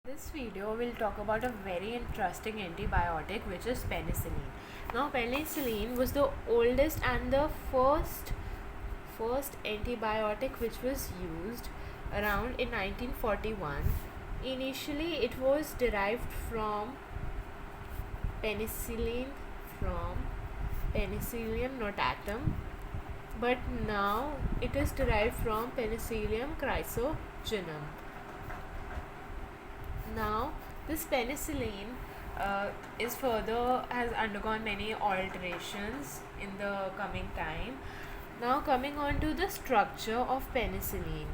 This video will talk about a very interesting antibiotic which is penicillin. Now penicillin was the oldest and the first antibiotic which was used around in 1941. Initially it was derived from penicillin from Penicillium notatum, but now it is derived from Penicillium chrysogenum. Now, this penicillin is further has undergone many alterations in the coming time. Now, coming on to the structure of penicillin.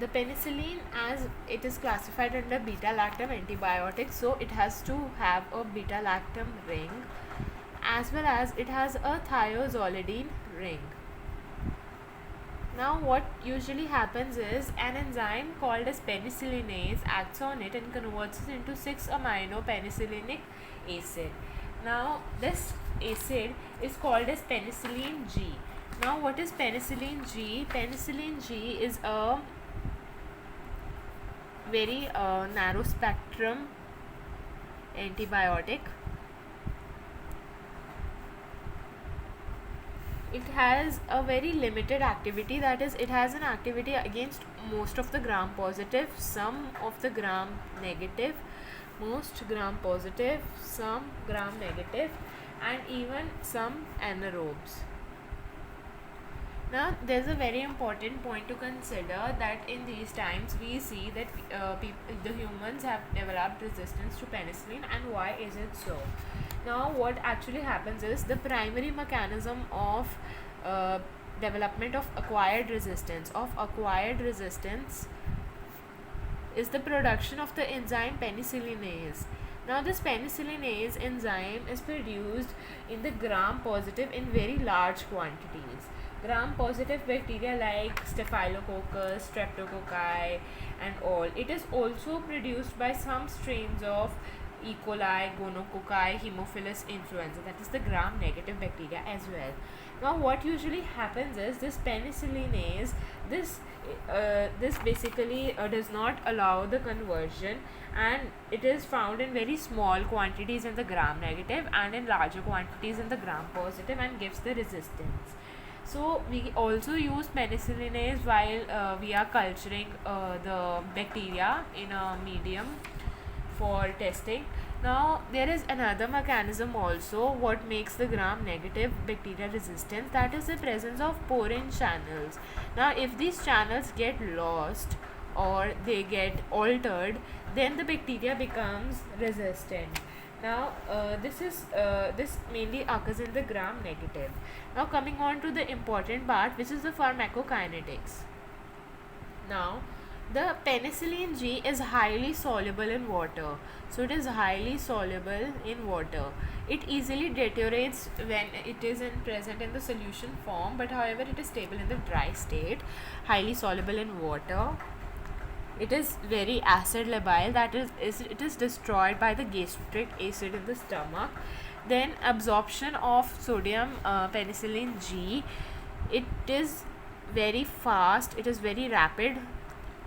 The penicillin, as it is classified under beta-lactam antibiotic, so it has to have a beta-lactam ring as well as it has a thiazolidine ring. Now what usually happens is an enzyme called as penicillinase acts on it and converts it into 6-amino penicillinic acid. Now this acid is called as penicillin G. Now what is penicillin G? Penicillin G is a very narrow spectrum antibiotic. It has a very limited activity, that is it has an activity against most of the gram positive, some of the gram negative, most gram positive, some gram negative, and even some anaerobes. Now there's a very important point to consider, that in these times we see that the humans have developed resistance to penicillin, and why is it so? Now what actually happens is the primary mechanism of development of acquired resistance is the production of the enzyme penicillinase. Now this penicillinase enzyme is produced in the gram positive in very large quantities. Gram positive bacteria like Staphylococcus, Streptococci and all. It is also produced by some strains of E. coli, gonococci, Haemophilus influenza, that is the gram negative bacteria as well. Now what usually happens is this penicillinase, this basically does not allow the conversion, and it is found in very small quantities in the gram negative and in larger quantities in the gram positive, and gives the resistance. So we also use penicillinase while we are culturing the bacteria in a medium for testing. Now there is another mechanism also what makes the gram negative bacteria resistant, that is the presence of porin channels. Now if these channels get lost or they get altered, then the bacteria becomes resistant. Now this mainly occurs in the gram negative. Now coming on to the important part, which is the pharmacokinetics. Now the penicillin G is highly soluble in water. So it is highly soluble in water. It easily deteriorates when it is present in the solution form, but however it is stable in the dry state. Highly soluble in water. It is very acid labile, that is it is destroyed by the gastric acid in the stomach. Then absorption of sodium penicillin G, it is very fast, it is very rapid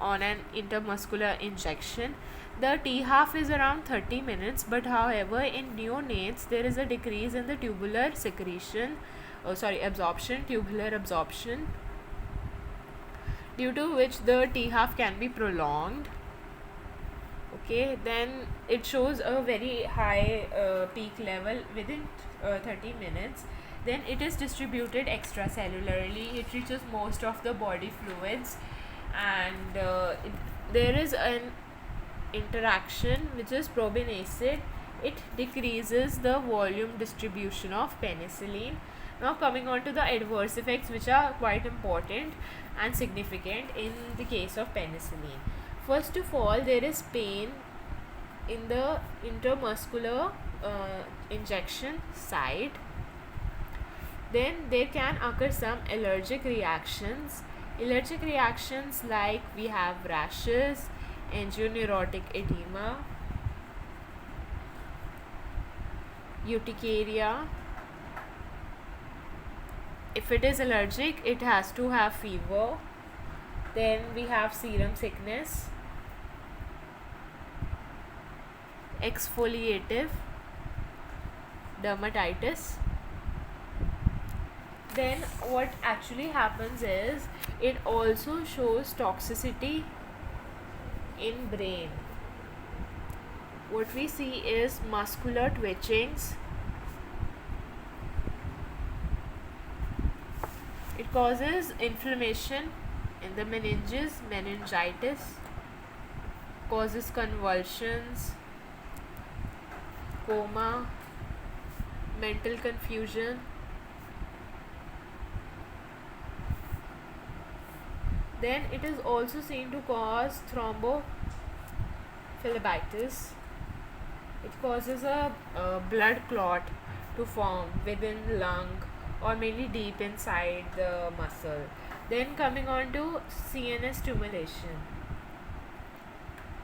on an intramuscular injection. The T half is around 30 minutes, but however in neonates there is a decrease in the tubular tubular absorption, due to which the T half can be prolonged. Okay, then it shows a very high peak level within 30 minutes. Then it is distributed extracellularly, it reaches most of the body fluids, and there is an interaction which is probin acid. It decreases the volume distribution of penicillin. Now coming on to the adverse effects, which are quite important and significant in the case of penicillin. First of all, there is pain in the intramuscular injection site. Then there can occur some allergic reactions. Allergic reactions like we have rashes, angioneurotic edema, urticaria. If it is allergic, it has to have fever. Then we have serum sickness. exfoliative dermatitis. Then what actually happens is it also shows toxicity in brain. What we see is muscular twitchings. It causes inflammation in the meninges, meningitis, causes convulsions, coma, mental confusion. Then it is also seen to cause thrombophlebitis. It causes a blood clot to form within lung or mainly deep inside the muscle. Then coming on to CNS stimulation.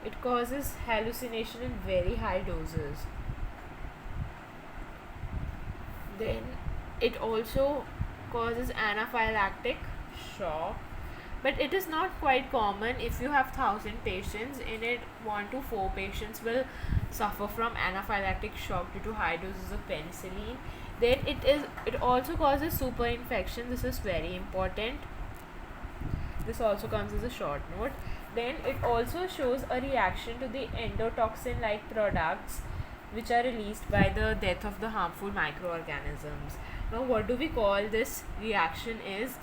It causes hallucination in very high doses. Then it also causes anaphylactic shock, but it is not quite common. If you have 1,000 patients, in it 1 to 4 patients will suffer from anaphylactic shock due to high doses of penicillin. Then it also causes super infection. This is very important. This also comes as a short note. Then it also shows a reaction to the endotoxin like products which are released by the death of the harmful microorganisms. Now what do we call this reaction is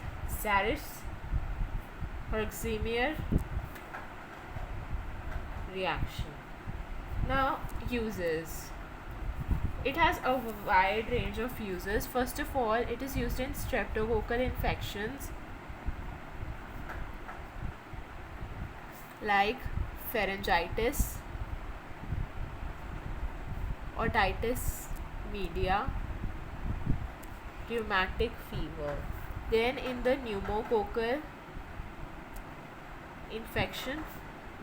Herxheimer reaction. Now uses. It has a wide range of uses. First of all, it is used in streptococcal infections like pharyngitis, otitis media, rheumatic fever. Then in the pneumococcal infection,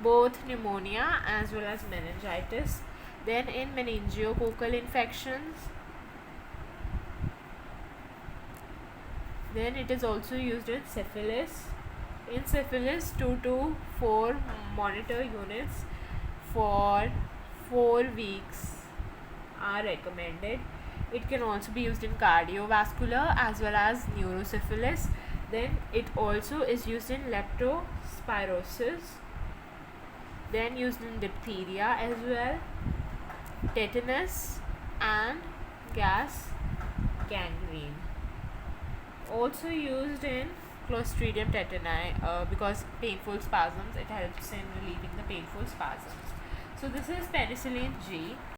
both pneumonia as well as meningitis. Then in meningococcal infections. Then it is also used in syphilis. In syphilis, 2 to 4 monitor units for 4 weeks are recommended. It can also be used in cardiovascular as well as neurosyphilis. Then it also is used in leptospirosis. Then used in diphtheria as well, tetanus and gas gangrene. Also used in Clostridium tetani because painful spasms. It helps in relieving the painful spasms. So this is penicillin G.